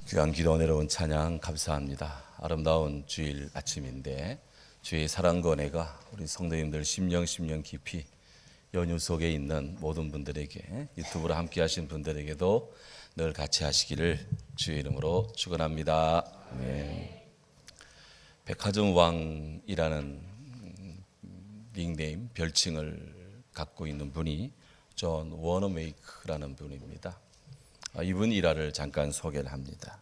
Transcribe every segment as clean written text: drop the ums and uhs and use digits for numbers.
귀한 기도 내려온 찬양 감사합니다. 아름다운 주일 아침인데 주의 사랑과 은혜가 우리 성도님들 심령 깊이 연휴 속에 있는 모든 분들에게, 유튜브로 함께 하신 분들에게도 늘 같이 하시기를 주의 이름으로 축원합니다. 아멘. 백화점 왕이라는 닉네임, 별칭을 갖고 있는 분이 존 워너메이크라는 분입니다. 이분 일화를 잠깐 소개를 합니다.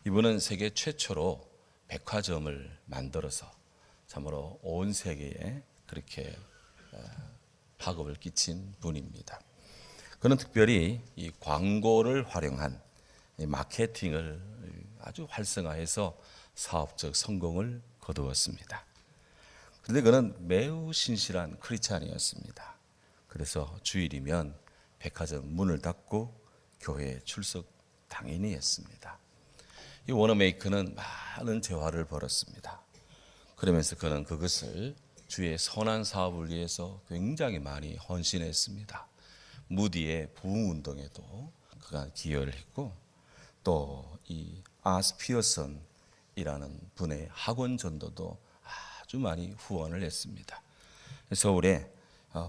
이분은 세계 최초로 백화점을 만들어서 참으로 온 세계에 그렇게 파급을 끼친 분입니다. 그는 특별히 이 광고를 활용한 이 마케팅을 아주 활성화해서 사업적 성공을 거두었습니다. 그런데 그는 매우 신실한 크리스찬이었습니다. 그래서 주일이면 백화점 문을 닫고 교회에 출석 당연히 했습니다. 이 워너메이크는 많은 재화를 벌었습니다. 그러면서 그는 그것을 주의 선한 사업을 위해서 굉장히 많이 헌신했습니다. 무디의 부흥운동에도 그가 기여를 했고, 또 이 아스 피어슨이라는 분의 학원 전도도 아주 많이 후원을 했습니다. 서울에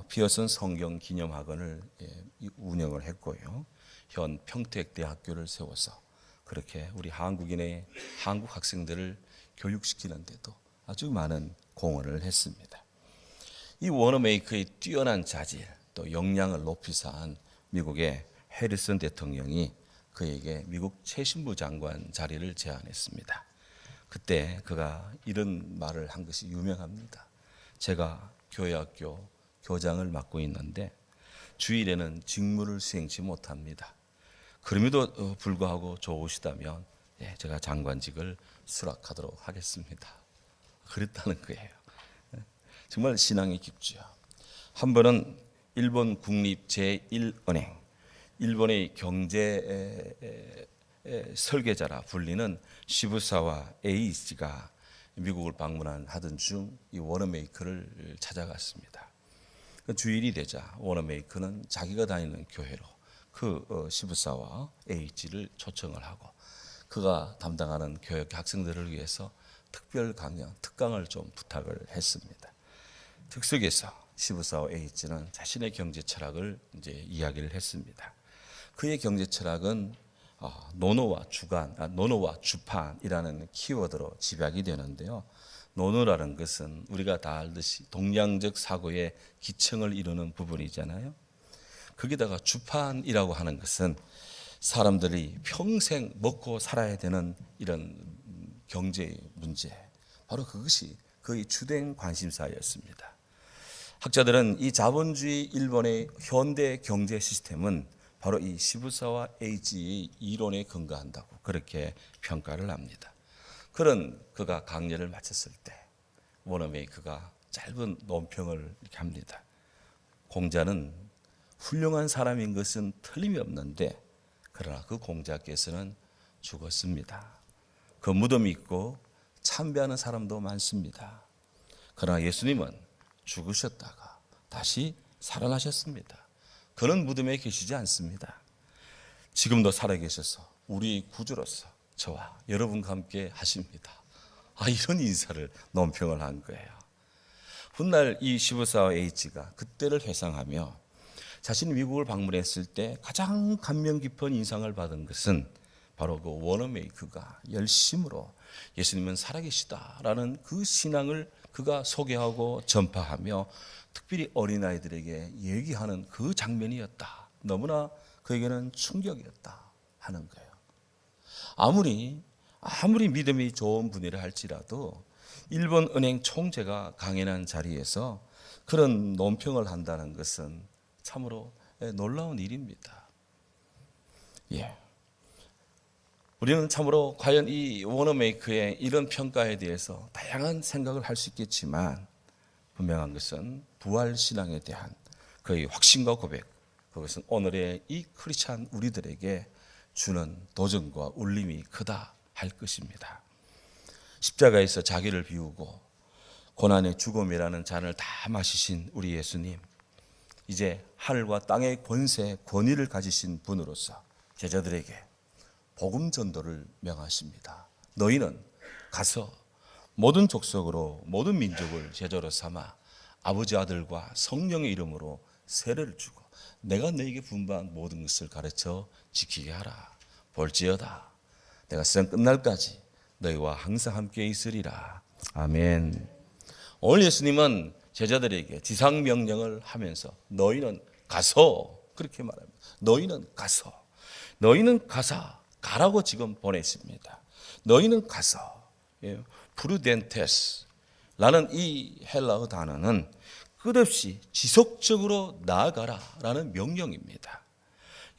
피어슨 성경 기념학원을 운영을 했고요. 현 평택대학교를 세워서 그렇게 우리 한국인의 한국 학생들을 교육시키는 데도 아주 많은 공헌을 했습니다. 이 워너메이크의 뛰어난 자질 또 역량을 높이 쌓은 미국의 해리슨 대통령이 그에게 미국 최신부 장관 자리를 제안했습니다. 그때 그가 이런 말을 한 것이 유명합니다. 제가 교회학교 교장을 맡고 있는데 주일에는 직무를 수행치 못합니다. 그럼에도 불구하고 좋으시다면 제가 장관직을 수락하도록 하겠습니다. 그랬다는 거예요. 정말 신앙이 깊죠. 한 번은 일본 국립 제1은행, 일본의 경제 설계자라 불리는 시부사와 에이지가 미국을 하던 중 이 워너메이크를 찾아갔습니다. 주일이 되자 워너메이크는 자기가 다니는 교회로 그 시부사와 에이지를 초청을 하고 그가 담당하는 교육 학생들을 위해서 특별 강연, 특강을 좀 부탁을 했습니다. 즉석에서 시부사와 에이지는 자신의 경제 철학을 이제 이야기를 했습니다. 그의 경제 철학은 노노와 주판이라는 키워드로 집약이 되는데요. 노노라는 것은 우리가 다 알듯이 동양적 사고의 기층을 이루는 부분이잖아요. 거기다가 주판이라고 하는 것은 사람들이 평생 먹고 살아야 되는 이런 경제 문제, 바로 그것이 그의 주된 관심사였습니다. 학자들은 이 자본주의 일본의 현대 경제 시스템은 바로 이 시부사와 에이지의 이론에 근거한다고 그렇게 평가를 합니다. 그런 그가 강연을 마쳤을 때 워너메이크가 짧은 논평을 이렇게 합니다. 공자는 훌륭한 사람인 것은 틀림이 없는데 그러나 그 공자께서는 죽었습니다. 그 무덤이 있고 참배하는 사람도 많습니다. 그러나 예수님은 죽으셨다가 다시 살아나셨습니다. 그는 무덤에 계시지 않습니다. 지금도 살아계셔서 우리 구주로서 저와 여러분과 함께 하십니다. 이런 인사를 논평을 한 거예요. 훗날 이 시부사와 에이지가 그때를 회상하며 자신이 미국을 방문했을 때 가장 감명 깊은 인상을 받은 것은 바로 그 워너메이크가 열심으로 예수님은 살아계시다라는 그 신앙을 그가 소개하고 전파하며 특별히 어린아이들에게 얘기하는 그 장면이었다. 너무나 그에게는 충격이었다 하는 거예요. 아무리 믿음이 좋은 분이라 할지라도 일본 은행 총재가 강연한 자리에서 그런 논평을 한다는 것은 참으로 놀라운 일입니다. 우리는 참으로 과연 이 워너메이크의 이런 평가에 대해서 다양한 생각을 할 수 있겠지만 분명한 것은 부활신앙에 대한 그의 확신과 고백, 그것은 오늘의 이 크리스찬 우리들에게 주는 도전과 울림이 크다 할 것입니다. 십자가에서 자기를 비우고 고난의 죽음이라는 잔을 다 마시신 우리 예수님, 이제 하늘과 땅의 권세, 권위를 가지신 분으로서 제자들에게 복음 전도를 명하십니다. 너희는 가서 모든 족속으로 모든 민족을 제자로 삼아 아버지 아들과 성령의 이름으로 세례를 주고 내가 너희에게 분부한 모든 것을 가르쳐 지키게 하라. 볼지어다 내가 세상 끝날까지 너희와 항상 함께 있으리라. 아멘. 오늘 예수님은 제자들에게 지상 명령을 하면서 너희는 가서 그렇게 말합니다. 너희는 가서, 너희는 가사, 가라고 지금 보냈습니다. 너희는 가서, 프루덴테스라는 이 헬라어 단어는 끝없이 지속적으로 나아가라라는 명령입니다.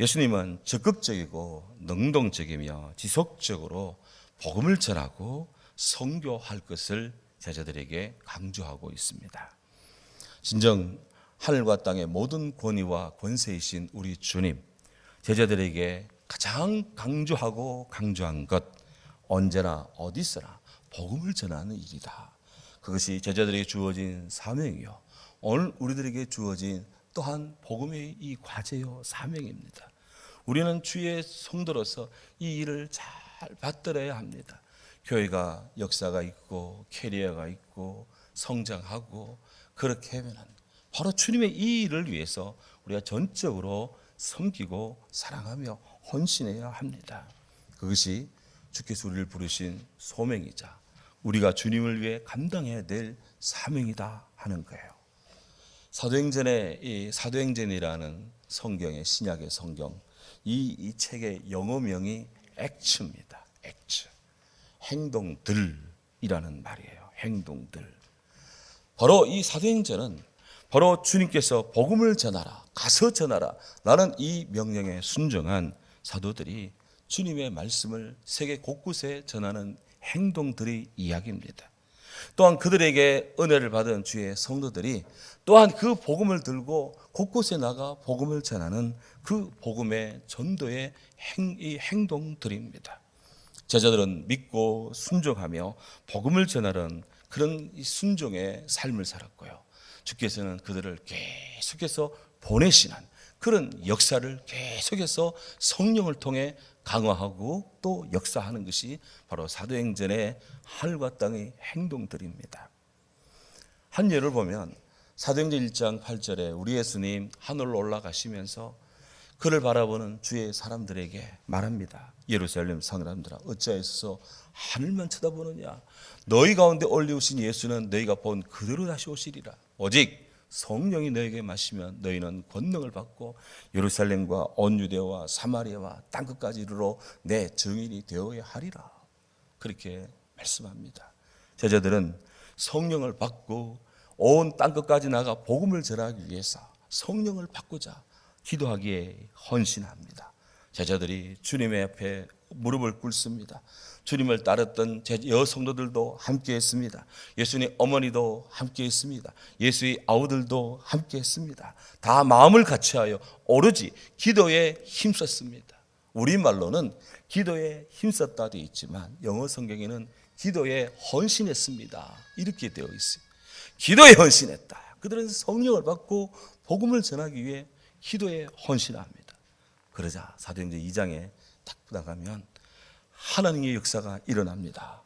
예수님은 적극적이고 능동적이며 지속적으로 복음을 전하고 선교할 것을 제자들에게 강조하고 있습니다. 진정 하늘과 땅의 모든 권위와 권세이신 우리 주님, 제자들에게 가장 강조한 것, 언제나 어디서나 복음을 전하는 일이다. 그것이 제자들에게 주어진 사명이요, 오늘 우리들에게 주어진 또한 복음의 이 과제요 사명입니다. 우리는 주의 성도로서 이 일을 잘 받들어야 합니다. 교회가 역사가 있고 캐리어가 있고 성장하고 그렇게 하면 바로 주님의 이 일을 위해서 우리가 전적으로 섬기고 사랑하며 헌신해야 합니다. 그것이 주께서 우리를 부르신 소명이자 우리가 주님을 위해 감당해야 될 사명이다 하는 거예요. 사도행전의 이 사도행전이라는 성경의 신약의 성경, 이 책의 영어명이 액츠입니다. 액츠. 행동들이라는 말이에요. 행동들. 바로 이 사도행전은 바로 주님께서 복음을 전하라, 가서 전하라 라는 이 명령에 순종한 사도들이 주님의 말씀을 세계 곳곳에 전하는 행동들의 이야기입니다. 또한 그들에게 은혜를 받은 주의 성도들이 또한 그 복음을 들고 곳곳에 나가 복음을 전하는 그 복음의 전도의 행동들입니다. 제자들은 믿고 순종하며 복음을 전하는 그런 순종의 삶을 살았고요. 주께서는 그들을 계속해서 보내시는 그런 역사를 계속해서 성령을 통해 강화하고 또 역사하는 것이 바로 사도행전의 하늘과 땅의 행동들입니다. 한 예를 보면 사도행전 1장 8절에 우리 예수님 하늘로 올라가시면서 그를 바라보는 주의 사람들에게 말합니다. 예루살렘 사람들아 어찌하여서 하늘만 쳐다보느냐. 너희 가운데 올리우신 예수는 너희가 본 그대로 다시 오시리라. 오직 성령이 너에게 마시면 너희는 권능을 받고 예루살렘과 온 유대와 사마리아와 땅끝까지 이르러 내 증인이 되어야 하리라. 그렇게 말씀합니다. 제자들은 성령을 받고 온 땅끝까지 나가 복음을 전하기 위해서 성령을 받고자 기도하기에 헌신합니다. 제자들이 주님의 앞에 무릎을 꿇습니다. 주님을 따랐던 여성도들도 함께 했습니다. 예수님 어머니도 함께 했습니다. 예수의 아우들도 함께 했습니다. 다 마음을 같이하여 오로지 기도에 힘썼습니다. 우리말로는 기도에 힘썼다 되어 있지만 영어 성경에는 기도에 헌신했습니다. 이렇게 되어 있습니다. 기도에 헌신했다. 그들은 성령을 받고 복음을 전하기 위해 기도에 헌신합니다. 그러자 사도행전 2장에 딱 나가면 하나님의 역사가 일어납니다.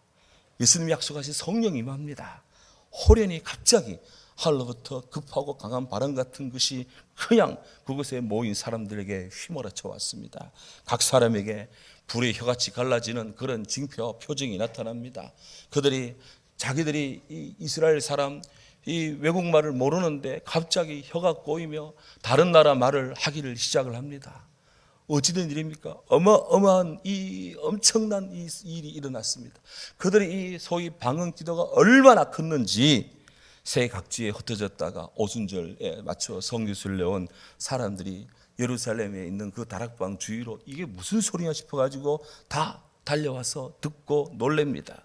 예수님이 약속하신 성령이 임합니다. 호련히 갑자기 하늘로부터 급하고 강한 바람 같은 것이 그냥 그곳에 모인 사람들에게 휘몰아쳐 왔습니다. 각 사람에게 불의 혀같이 갈라지는 그런 징표와 표징이 나타납니다. 그들이 자기들이 이 이스라엘 사람 이 외국말을 모르는데 갑자기 혀가 꼬이며 다른 나라 말을 하기를 시작을 합니다. 어찌된 일입니까? 어마어마한 이 엄청난 이 일이 일어났습니다. 그들이 이 소위 방언 기도가 얼마나 컸는지 세계 각지에 흩어졌다가 오순절에 맞춰 성교수를 내온 사람들이 예루살렘에 있는 그 다락방 주위로 이게 무슨 소리냐 싶어가지고 다 달려와서 듣고 놀랍니다.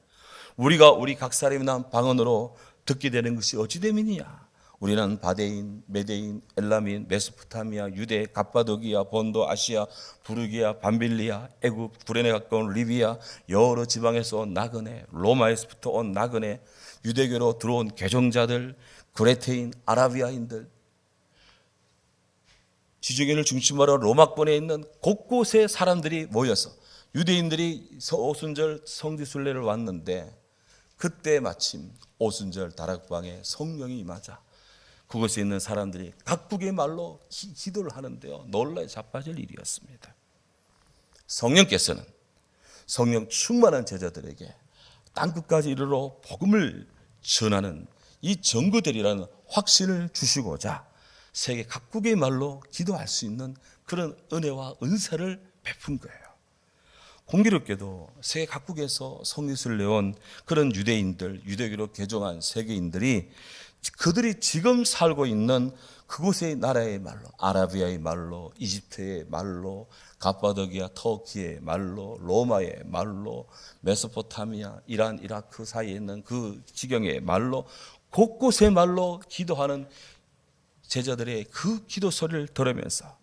우리가 우리 각 사람이 난 방언으로 듣게 되는 것이 어찌됨이냐? 우리는 바데인, 메데인, 엘라민, 메소포타미아, 유대, 갑바도기아, 본도, 아시아, 부르기아, 밤빌리아, 애굽, 구레네 가까운 리비아, 여러 지방에서 온 나그네, 로마에서부터 온 나그네, 유대교로 들어온 개종자들, 그레테인, 아라비아인들, 지중해를 중심으로 로마권에 있는 곳곳에 사람들이 모여서 유대인들이 오순절 성지순례를 왔는데 그때 마침 오순절 다락방에 성령이 임하자 그곳에 있는 사람들이 각국의 말로 기도를 하는데요, 놀라에 자빠질 일이었습니다. 성령께서는 성령 충만한 제자들에게 땅끝까지 이르러 복음을 전하는 이 전구들이라는 확신을 주시고자 세계 각국의 말로 기도할 수 있는 그런 은혜와 은사를 베푼 거예요. 공교롭게도 세계 각국에서 성리순례 온 그런 유대인들, 유대교로 개종한 세계인들이 그들이 지금 살고 있는 그곳의 나라의 말로, 아라비아의 말로, 이집트의 말로, 갑바도기아, 터키의 말로, 로마의 말로, 메소포타미아, 이란, 이라크 사이에 있는 그 지경의 말로, 곳곳의 말로 기도하는 제자들의 그 기도 소리를 들으면서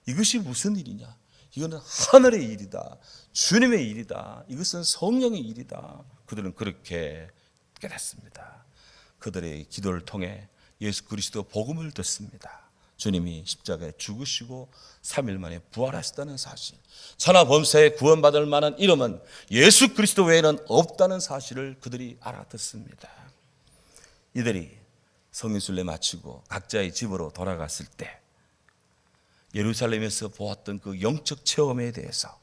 이것이 무슨 일이냐? 이거는 하늘의 일이다. 주님의 일이다. 이것은 성령의 일이다. 그들은 그렇게 깨닫습니다. 그들의 기도를 통해 예수 그리스도 복음을 듣습니다. 주님이 십자가에 죽으시고 3일 만에 부활하셨다는 사실, 천하 범사에 구원받을 만한 이름은 예수 그리스도 외에는 없다는 사실을 그들이 알아듣습니다. 이들이 성인순례 마치고 각자의 집으로 돌아갔을 때 예루살렘에서 보았던 그 영적 체험에 대해서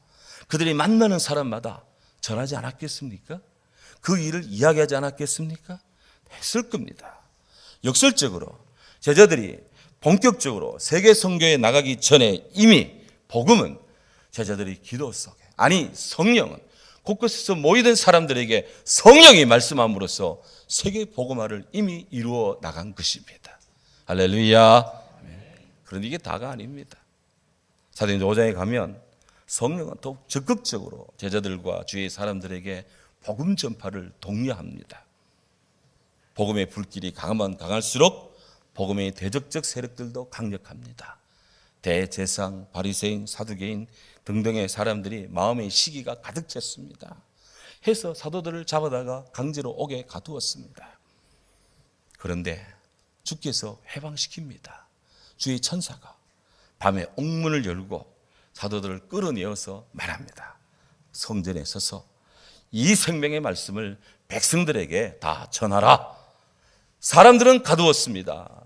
그들이 만나는 사람마다 전하지 않았겠습니까? 그 일을 이야기하지 않았겠습니까? 했을 겁니다. 역설적으로 제자들이 본격적으로 세계 선교에 나가기 전에 이미 복음은 제자들이 기도 속에, 아니 성령은 곳곳에서 모이던 사람들에게 성령이 말씀함으로써 세계 복음화를 이미 이루어 나간 것입니다. 할렐루야. 그런데 이게 다가 아닙니다. 사도행전 5장에 가면 성령은 더욱 적극적으로 제자들과 주위의 사람들에게 복음 전파를 독려합니다. 복음의 불길이 강하면 강할수록 복음의 대적적 세력들도 강력합니다. 대제사장, 바리새인, 사두개인 등등의 사람들이 마음의 시기가 가득 찼습니다. 해서 사도들을 잡아다가 강제로 옥에 가두었습니다. 그런데 주께서 해방시킵니다. 주의 천사가 밤에 옥문을 열고 사도들을 끌어내어서 말합니다. 성전에 서서 이 생명의 말씀을 백성들에게 다 전하라. 사람들은 가두었습니다.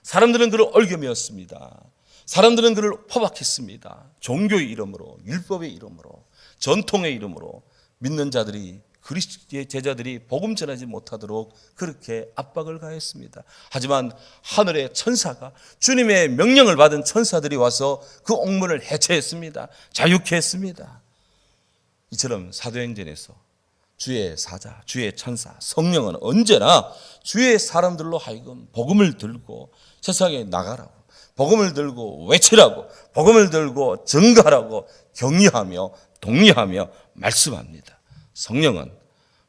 사람들은 그를 얼겨매었습니다. 사람들은 그를 포박했습니다. 종교의 이름으로, 율법의 이름으로, 전통의 이름으로 믿는 자들이, 그리스도의 제자들이 복음 전하지 못하도록 그렇게 압박을 가했습니다. 하지만 하늘의 천사가, 주님의 명령을 받은 천사들이 와서 그 옥문을 해체했습니다. 자유케 했습니다. 이처럼 사도행전에서 주의 사자, 주의 천사, 성령은 언제나 주의 사람들로 하여금 복음을 들고 세상에 나가라고, 복음을 들고 외치라고, 복음을 들고 증거하라고 격려하며 독려하며 말씀합니다. 성령은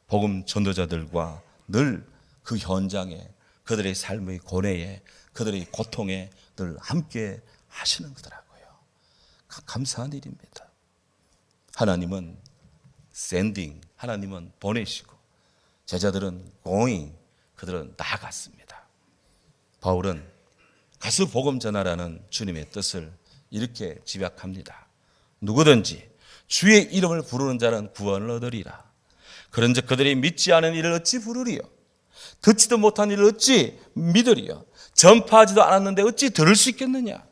복음 전도자들과 늘 그 현장에, 그들의 삶의 고뇌에, 그들의 고통에 늘 함께 하시는 거더라고요. 감사한 일입니다. 하나님은 sending, 하나님은 보내시고 제자들은 going, 그들은 나아갔습니다. 바울은 가서 복음 전하라는 주님의 뜻을 이렇게 집약합니다. 누구든지 주의 이름을 부르는 자는 구원을 얻으리라. 그런즉 그들이 믿지 않은 이를 어찌 부르리요? 듣지도 못한 이를 어찌 믿으리요? 전파하지도 않았는데 어찌 들을 수 있겠느냐?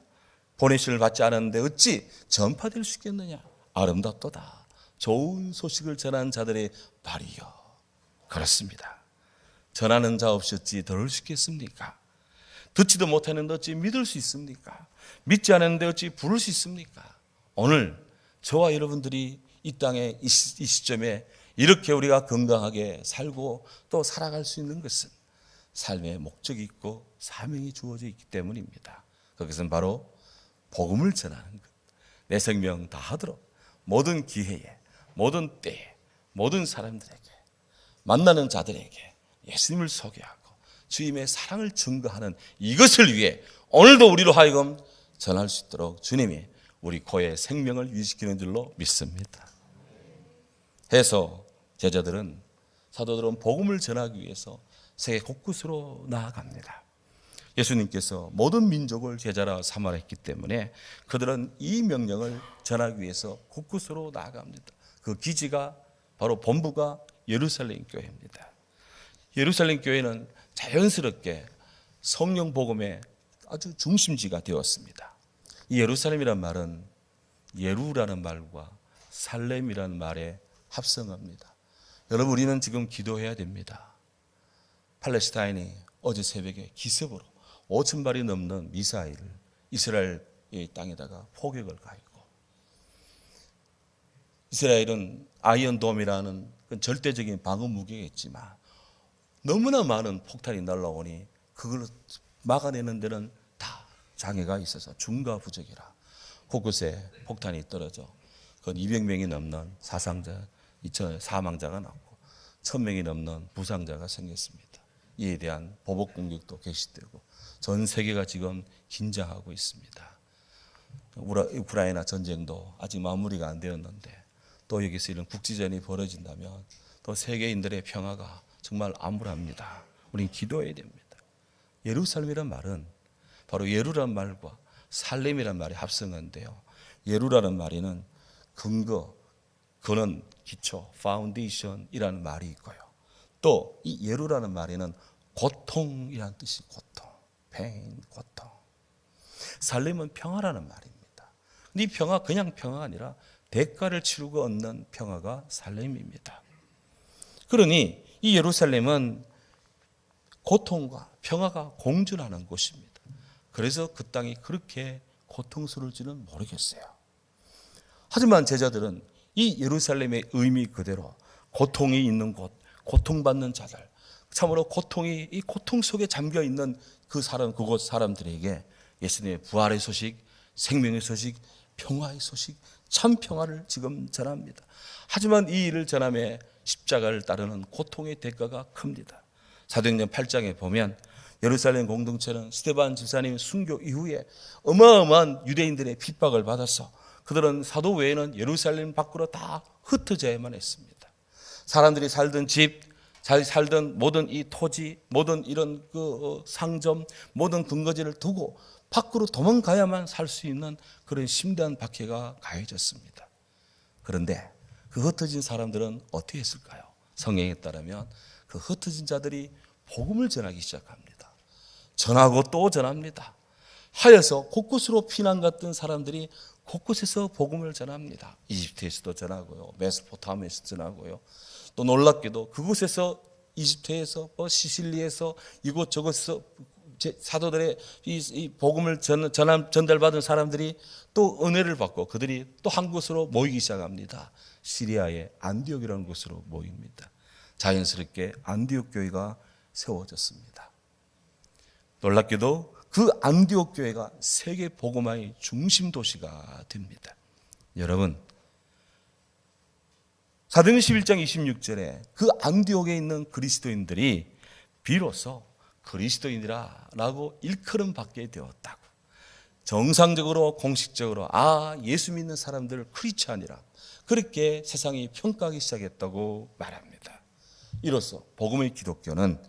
보내심을 받지 않았는데 어찌 전파될 수 있겠느냐? 아름답도다. 좋은 소식을 전하는 자들의 말이요. 그렇습니다. 전하는 자 없이 어찌 들을 수 있겠습니까? 듣지도 못했는데 어찌 믿을 수 있습니까? 믿지 않았는데 어찌 부를 수 있습니까? 오늘 저와 여러분들이 이 땅의 이 시점에 이렇게 우리가 건강하게 살고 또 살아갈 수 있는 것은 삶의 목적이 있고 사명이 주어져 있기 때문입니다. 그것은 바로 복음을 전하는 것. 내 생명 다하도록 모든 기회에, 모든 때에, 모든 사람들에게, 만나는 자들에게 예수님을 소개하고 주님의 사랑을 증거하는 이것을 위해 오늘도 우리로 하여금 전할 수 있도록 주님이 우리 코에 생명을 유지시키는 줄로 믿습니다. 해서 제자들은, 사도들은 복음을 전하기 위해서 세계 곳곳으로 나아갑니다. 예수님께서 모든 민족을 제자라 삼아라 했기 때문에 그들은 이 명령을 전하기 위해서 곳곳으로 나아갑니다. 그 기지가 바로 본부가 예루살렘 교회입니다. 예루살렘 교회는 자연스럽게 성령 복음의 아주 중심지가 되었습니다. 이 예루살렘이란 말은 예루라는 말과 살렘이라는 말의 합성어입니다. 여러분, 우리는 지금 기도해야 됩니다. 팔레스타인이 어제 새벽에 기습으로 5천 발이 넘는 미사일을 이스라엘의 땅에다가 포격을 가했고, 이스라엘은 아이언돔이라는 절대적인 방어 무기가 있지만 너무나 많은 폭탄이 날라오니 그걸 막아내는 데는 다 장애가 있어서 중과부적이라 곳곳에 폭탄이 떨어져 그 200명이 넘는 사망자가 났고 1000명이 넘는 부상자가 생겼습니다. 이에 대한 보복 공격도 개시되고 전 세계가 지금 긴장하고 있습니다. 우크라이나 전쟁도 아직 마무리가 안 되었는데 또 여기서 이런 국지전이 벌어진다면 또 세계인들의 평화가 정말 암울합니다. 우리는 기도해야 됩니다. 예루살렘이란 말은 바로 예루라는 말과 살렘이란 말이 합성어인데요. 예루라는 말에는 근거, 근원, 기초, 파운데이션이라는 말이 있고요. 또 이 예루라는 말에는 고통이라는 뜻이 고통, pain, 고통. 살렘은 평화라는 말입니다. 이 평화 그냥 평화가 아니라 대가를 치르고 얻는 평화가 살렘입니다. 그러니 이 예루살렘은 고통과 평화가 공존하는 곳입니다. 그래서 그 땅이 그렇게 고통스러울지는 모르겠어요. 하지만 제자들은 이 예루살렘의 의미 그대로 고통이 있는 곳, 고통받는 자들, 참으로 이 고통 속에 잠겨 있는 그곳 사람들에게 예수님의 부활의 소식, 생명의 소식, 평화의 소식, 참 평화를 지금 전합니다. 하지만 이 일을 전함에 십자가를 따르는 고통의 대가가 큽니다. 사도행전 8장에 보면 예루살렘 공동체는 스데반 집사님 순교 이후에 어마어마한 유대인들의 핍박을 받아서 그들은 사도 외에는 예루살렘 밖으로 다 흩어져야만 했습니다. 사람들이 살던 집, 잘 살던 모든 이 토지, 모든 이런 그 상점, 모든 근거지를 두고 밖으로 도망가야만 살 수 있는 그런 심대한 박해가 가해졌습니다. 그런데 그 흩어진 사람들은 어떻게 했을까요? 성경에 따르면 그 흩어진 자들이 복음을 전하기 시작합니다. 전하고 또 전합니다. 하여서 곳곳으로 피난 갔던 사람들이 곳곳에서 복음을 전합니다. 이집트에서도 전하고요, 메소포타미아에서 전하고요. 또 놀랍게도 그곳에서 이집트에서 시실리에서 이곳저곳에서 사도들의 이 복음을 전달받은 사람들이 또 은혜를 받고 그들이 또 한 곳으로 모이기 시작합니다. 시리아의 안디옥이라는 곳으로 모입니다. 자연스럽게 안디옥 교회가 세워졌습니다. 놀랍게도 그 안디옥 교회가 세계 복음화의 중심 도시가 됩니다. 여러분, 사도행전 11장 26절에 그 안디옥에 있는 그리스도인들이 비로소 그리스도인이라고 일컬음 받게 되었다고, 정상적으로 공식적으로 예수 믿는 사람들 크리스찬이라 그렇게 세상이 평가하기 시작했다고 말합니다. 이로써 복음의 기독교는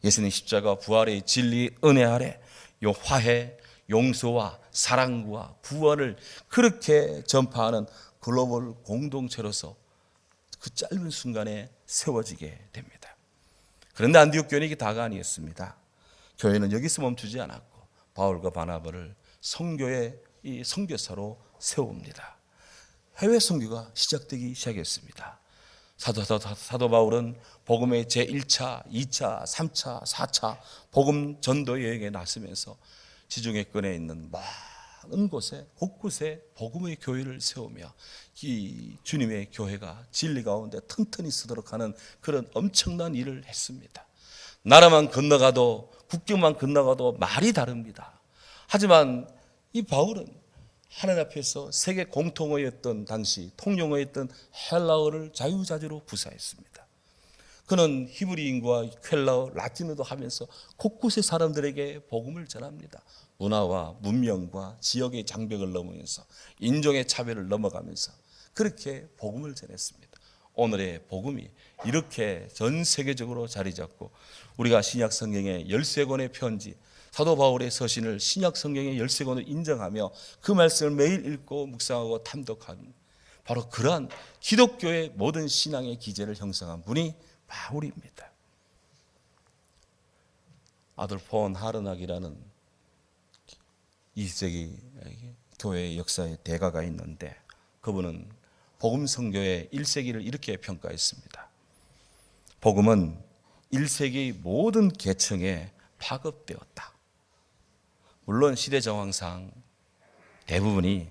예수님 십자가 부활의 진리 은혜 아래 요 화해, 용서와 사랑과 구원을 그렇게 전파하는 글로벌 공동체로서 그 짧은 순간에 세워지게 됩니다. 그런데 안디옥 교회는 이게 다가 아니었습니다. 교회는 여기서 멈추지 않았고 바울과 바나바를 선교의 이 선교사로 세웁니다. 해외 선교가 시작되기 시작했습니다. 사도 바울은 복음의 제1차, 2차, 3차, 4차 복음 전도 여행에 나서면서 지중해권에 있는 많은 곳에 곳곳에 복음의 교회를 세우며 이 주님의 교회가 진리 가운데 튼튼히 서도록 하는 그런 엄청난 일을 했습니다. 나라만 건너가도 국경만 건너가도 말이 다릅니다. 하지만 이 바울은 하나님 앞에서 세계 공통어였던 당시 통용어였던 헬라어를 자유자재로 구사했습니다. 그는 히브리인과 헬라어, 라틴어도 하면서 곳곳의 사람들에게 복음을 전합니다. 문화와 문명과 지역의 장벽을 넘으면서 인종의 차별을 넘어가면서 그렇게 복음을 전했습니다. 오늘의 복음이 이렇게 전 세계적으로 자리 잡고 우리가 신약 성경의 13권의 편지, 사도 바울의 서신을 신약 성경의 13권을 인정하며 그 말씀을 매일 읽고 묵상하고 탐독한 바로 그러한 기독교의 모든 신앙의 기제를 형성한 분이 바울입니다. 아돌프 폰 하르낙이라는 20세기 교회의 역사의 대가가 있는데 그분은 복음 선교의 1세기를 이렇게 평가했습니다. 복음은 1세기 모든 계층에 파급되었다. 물론 시대 정황상 대부분이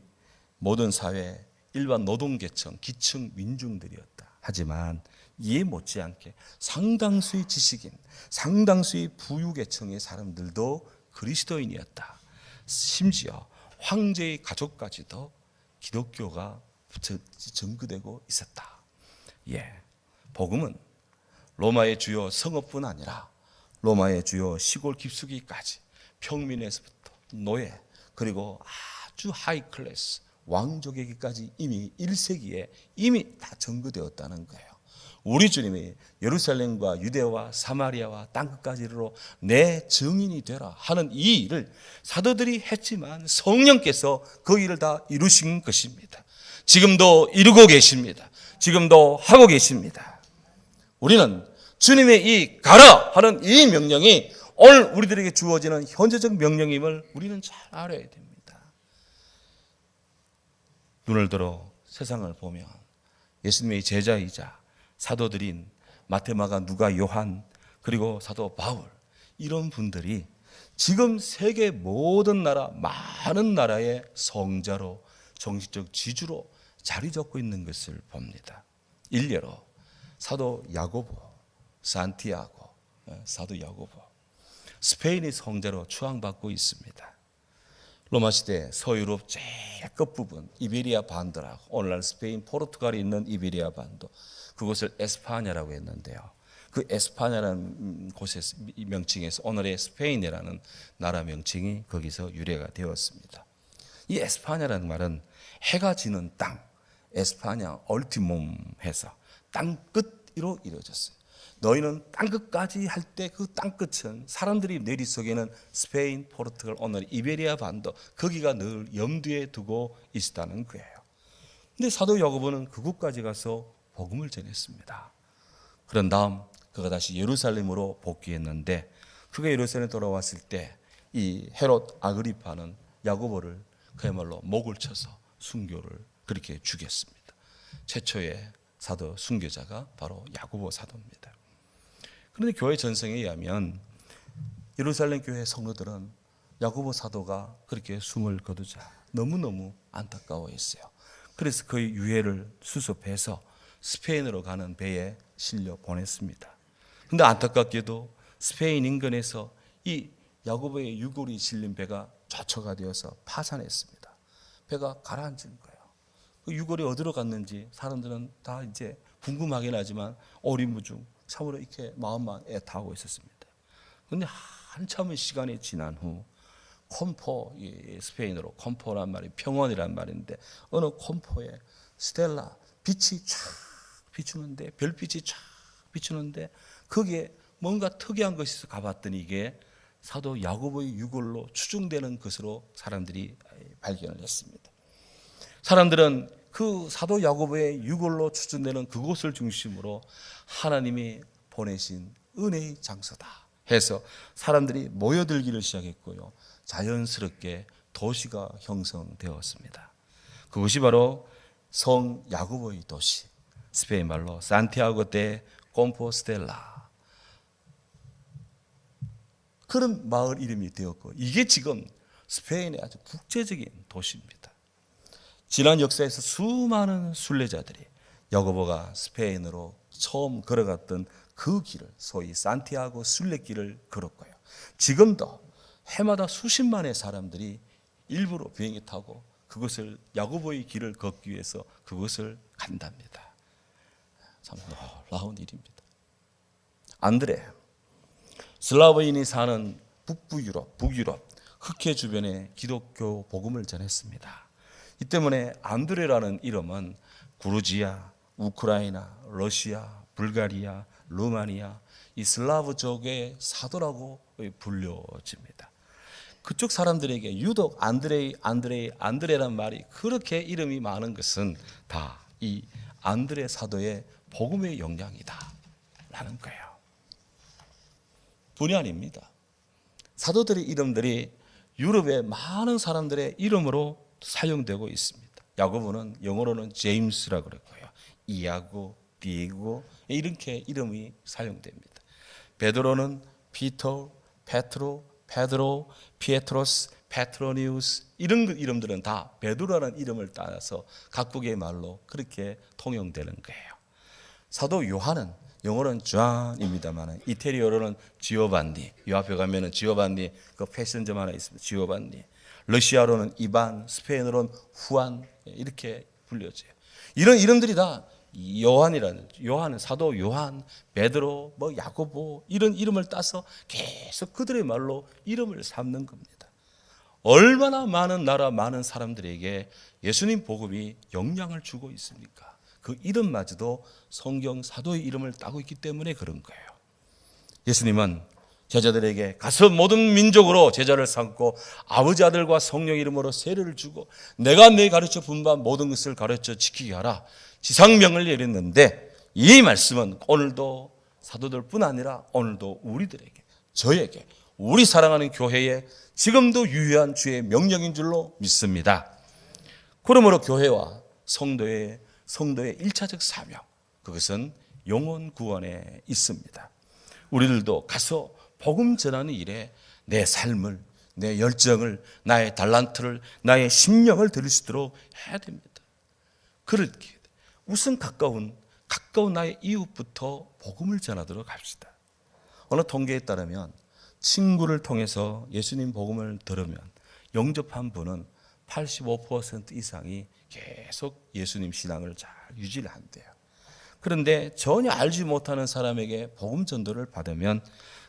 모든 사회 일반 노동계층, 기층 민중들이었다. 하지만 이에 못지않게 상당수의 지식인, 상당수의 부유계층의 사람들도 그리스도인이었다. 심지어 황제의 가족까지도 기독교가 전거되고 있었다. 예, 복음은 로마의 주요 성읍뿐 아니라 로마의 주요 시골 깊숙이까지 평민에서부터 노예 그리고 아주 하이 클래스 왕족에게까지 이미 1세기에 이미 다 전거되었다는 거예요. 우리 주님이 예루살렘과 유대와 사마리아와 땅끝까지 이르러 내 증인이 되라 하는 이 일을 사도들이 했지만 성령께서 그 일을 다 이루신 것입니다. 지금도 이루고 계십니다. 지금도 하고 계십니다. 우리는 주님의 이 가라 하는 이 명령이 오늘 우리들에게 주어지는 현재적 명령임을 우리는 잘 알아야 됩니다. 눈을 들어 세상을 보면 예수님의 제자이자 사도들인 마태, 마가, 누가, 요한 그리고 사도 바울 이런 분들이 지금 세계 모든 나라 많은 나라의 성자로 정식적 지주로 자리 잡고 있는 것을 봅니다. 일례로 사도 야고보, 산티아고, 사도 야고보 스페인의 성자로 추앙받고 있습니다. 로마 시대 서유럽 제일 끝부분 이베리아 반도라고 오늘날 스페인, 포르투갈이 있는 이베리아 반도 그곳을 에스파냐라고 했는데요. 그 에스파냐라는 곳에서 이 명칭에서 오늘의 스페인이라는 나라 명칭이 거기서 유래가 되었습니다. 이 에스파냐라는 말은 해가 지는 땅, 에스파냐 얼티몸해서 땅 끝으로 이루어졌어요. 너희는 땅끝까지 할 때 그 땅끝은 사람들이 내리속에는 스페인, 포르투갈, 오늘 이베리아 반도 거기가 늘 염두에 두고 있었다는 거예요. 근데 사도 야고보는 그곳까지 가서 복음을 전했습니다. 그런 다음 그가 다시 예루살렘으로 복귀했는데 그가 예루살렘에 돌아왔을 때 이 헤롯 아그리파는 야고보를 그야말로 목을 쳐서 순교를 그렇게 죽였습니다. 최초의 사도 순교자가 바로 야고보 사도입니다. 그런데 교회 전성에 의하면 예루살렘 교회 성도들은 야고보 사도가 그렇게 숨을 거두자 너무너무 안타까워했어요. 그래서 그의 유해를 수습해서 스페인으로 가는 배에 실려 보냈습니다. 그런데 안타깝게도 스페인 인근에서 이 야고보의 유골이 실린 배가 좌초가 되어서 파산했습니다. 배가 가라앉은 거예요. 그 유골이 어디로 갔는지 사람들은 다 이제 궁금하긴 하지만 오리무중 참으로 이렇게 마음만 애타고 있었습니다. 그런데 한참의 시간이 지난 후 콤포, 스페인어로 콤포란 말이 평원이란 말인데 어느 콤포에 스텔라 빛이 쫙 비추는데 별빛이 쫙 비추는데 거기에 뭔가 특이한 것이 있어 가봤더니 이게 사도 야고보의 유골로 추정되는 것으로 사람들이 발견을 했습니다. 사람들은 그 사도 야고보의 유골로 추정되는 그곳을 중심으로 하나님이 보내신 은혜의 장소다 해서 사람들이 모여들기를 시작했고요. 자연스럽게 도시가 형성되었습니다. 그것이 바로 성 야고보의 도시, 스페인 말로 산티아고 데 콤포스텔라 그런 마을 이름이 되었고 이게 지금 스페인의 아주 국제적인 도시입니다. 지난 역사에서 수많은 순례자들이 야고보가 스페인으로 처음 걸어갔던 그 길을 소위 산티아고 순례길을 걸었고요. 지금도 해마다 수십만의 사람들이 일부러 비행기 타고 그것을 야고보의 길을 걷기 위해서 그것을 간답니다. 참 놀라운 일입니다. 안드레, 슬라브인이 사는 북부 유럽, 북유럽, 흑해 주변에 기독교 복음을 전했습니다. 이 때문에 안드레라는 이름은 구르지아, 우크라이나, 러시아, 불가리아, 루마니아 이 슬라브족의 사도라고 불려집니다. 그쪽 사람들에게 유독 안드레라는 말이 그렇게 이름이 많은 것은 다 이 안드레 사도의 복음의 영향이다 라는 거예요. 뿐이 아닙니다. 사도들의 이름들이 유럽의 많은 사람들의 이름으로 사용되고 있습니다. 야고보는 영어로는 제임스라고 그랬고요. 이아고, 디에고 이렇게 이름이 사용됩니다. 베드로는 피터, 페트로, 페드로, 피에트로스, 페트로니우스 이런 이름들은 다 베드로라는 이름을 따라서 각국의 말로 그렇게 통용되는 거예요. 사도 요한은 영어로는 존입니다만 이태리어로는 지오반니, 이 앞에 가면은 지오반니 그 패션점 하나 있습니다. 지오반니. 러시아로는 이반, 스페인어로는 후안 이렇게 불려져요. 이런 이름들이 다 요한은 사도 요한, 베드로, 야고보 이런 이름을 따서 계속 그들의 말로 이름을 삼는 겁니다. 얼마나 많은 나라 많은 사람들에게 예수님 복음이 영향을 주고 있습니까? 그 이름마저도 성경 사도의 이름을 따고 있기 때문에 그런 거예요. 예수님은 제자들에게 가서 모든 민족으로 제자를 삼고 아버지 아들과 성령 이름으로 세례를 주고 내가 네 가르쳐 준 바 모든 것을 가르쳐 지키게 하라 지상명을 내렸는데 이 말씀은 오늘도 사도들뿐 아니라 오늘도 우리들에게 저에게 우리 사랑하는 교회에 지금도 유효한 주의 명령인 줄로 믿습니다. 그러므로 교회와 성도의 1차적 사명 그것은 영혼 구원에 있습니다. 우리들도 가서 복음 전하는 일에 내 삶을 내 열정을 나의 달란트를 나의 심령을 드릴 수 있도록 해야 됩니다. 그렇게 우선 가까운 나의 이웃부터 복음을 전하도록 합시다. 어느 통계에 따르면 친구를 통해서 예수님 복음을 들으면 영접한 분은 85% 이상이 계속 예수님 신앙을 잘 유지를 한대요. 그런데 전혀 알지 못하는 사람에게 복음 전도를 받으면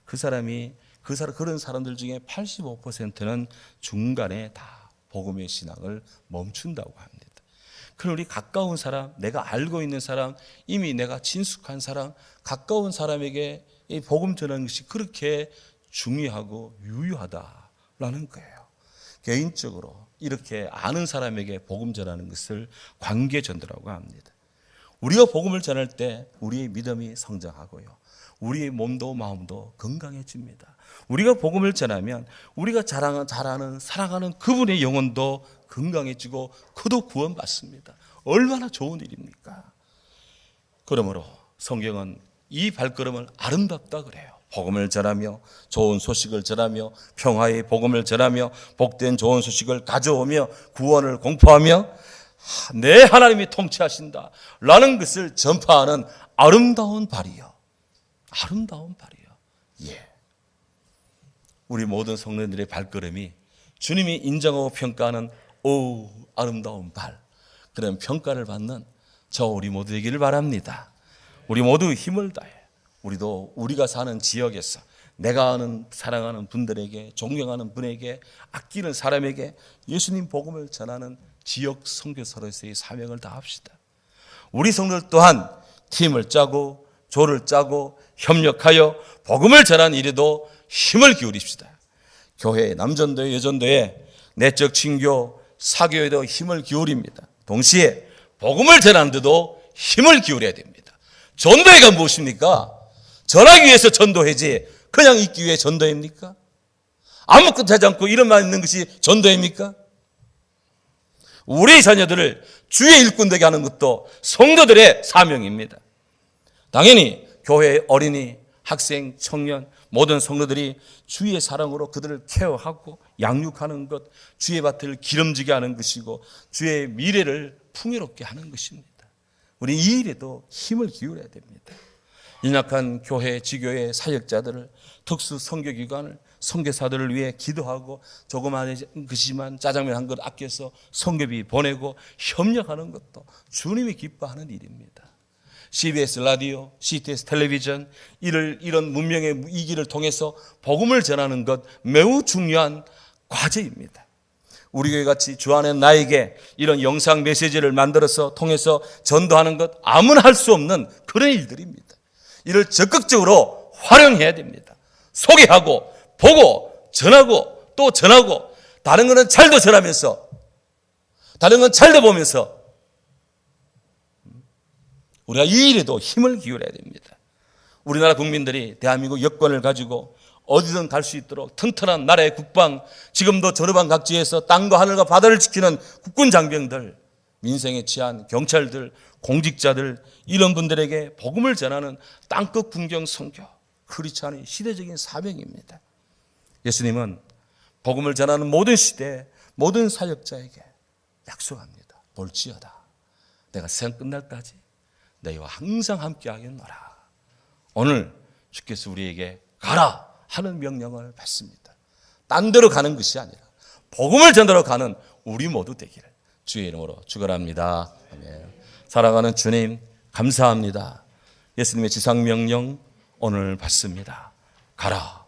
그런 사람들 중에 85%는 중간에 다 복음의 신앙을 멈춘다고 합니다. 그럼 우리 가까운 사람, 내가 알고 있는 사람, 이미 내가 친숙한 사람, 가까운 사람에게 이 복음 전하는 것이 그렇게 중요하고 유효하다라는 거예요. 개인적으로 이렇게 아는 사람에게 복음 전하는 것을 관계 전도라고 합니다. 우리가 복음을 전할 때 우리의 믿음이 성장하고요. 우리의 몸도 마음도 건강해집니다. 우리가 복음을 전하면 우리가 사랑하는 그분의 영혼도 건강해지고 그도 구원받습니다. 얼마나 좋은 일입니까? 그러므로 성경은 이 발걸음을 아름답다 그래요. 복음을 전하며 좋은 소식을 전하며 평화의 복음을 전하며 복된 좋은 소식을 가져오며 구원을 공포하며 내 하나님이 통치하신다 라는 것을 전파하는 아름다운 발이요. 아름다운 발이요. 예. 우리 모든 성도들의 발걸음이 주님이 인정하고 평가하는 아름다운 발, 그런 평가를 받는 우리 모두 되기를 바랍니다. 우리 모두 힘을 다해 우리가 사는 지역에서 내가 아는 사랑하는 분들에게 존경하는 분에게 아끼는 사람에게 예수님 복음을 전하는 지역 선교사로서의 사명을 다합시다. 우리 성도들 또한 팀을 짜고 조를 짜고 협력하여 복음을 전하는 일에도 힘을 기울입시다. 교회 남전도에 여전도에 내적 친교 사교에도 힘을 기울입니다. 동시에 복음을 전하는 데도 힘을 기울여야 됩니다. 전도회가 무엇입니까? 전하기 위해서 전도회지 그냥 있기 위해 전도회입니까? 아무것도 하지 않고 이름만 있는 것이 전도회입니까? 우리 자녀들을 주의 일꾼 되게 하는 것도 성도들의 사명입니다. 당연히 교회의 어린이, 학생, 청년 모든 성도들이 주의 사랑으로 그들을 케어하고 양육하는 것, 주의 밭을 기름지게 하는 것이고 주의 미래를 풍요롭게 하는 것입니다. 우리 이 일에도 힘을 기울여야 됩니다. 연약한 교회, 지교회 사역자들을 특수 선교기관을 선교사들을 위해 기도하고 조그마한 것이지만 짜장면 한 그릇 아껴서 선교비 보내고 협력하는 것도 주님이 기뻐하는 일입니다. CBS 라디오, CTS 텔레비전 이런 문명의 이 길을 통해서 복음을 전하는 것 매우 중요한 과제입니다. 우리 교회 같이 주안의 나에게 이런 영상 메시지를 만들어서 통해서 전도하는 것 아무나 할 수 없는 그런 일들입니다. 이를 적극적으로 활용해야 됩니다. 소개하고 보고 전하고 또 전하고 다른 거는 잘도 전하면서 다른 건 잘도 보면서 우리가 이 일에도 힘을 기울여야 됩니다. 우리나라 국민들이 대한민국 여권을 가지고 어디든 갈 수 있도록 튼튼한 나라의 국방, 지금도 전후방 각지에서 땅과 하늘과 바다를 지키는 국군 장병들, 민생에 취한 경찰들, 공직자들, 이런 분들에게 복음을 전하는 땅끝 군경 선교, 크리스찬의 시대적인 사명입니다. 예수님은 복음을 전하는 모든 시대, 모든 사역자에게 약속합니다. 볼지어다 내가 세상 끝날까지 너희와 항상 함께 하겠노라. 오늘 주께서 우리에게 가라 하는 명령을 받습니다. 딴 데로 가는 것이 아니라 복음을 전하러 가는 우리 모두 되기를 주의 이름으로 축원합니다. 아멘. 사랑하는 주님, 감사합니다. 예수님의 지상명령 오늘 받습니다. 가라.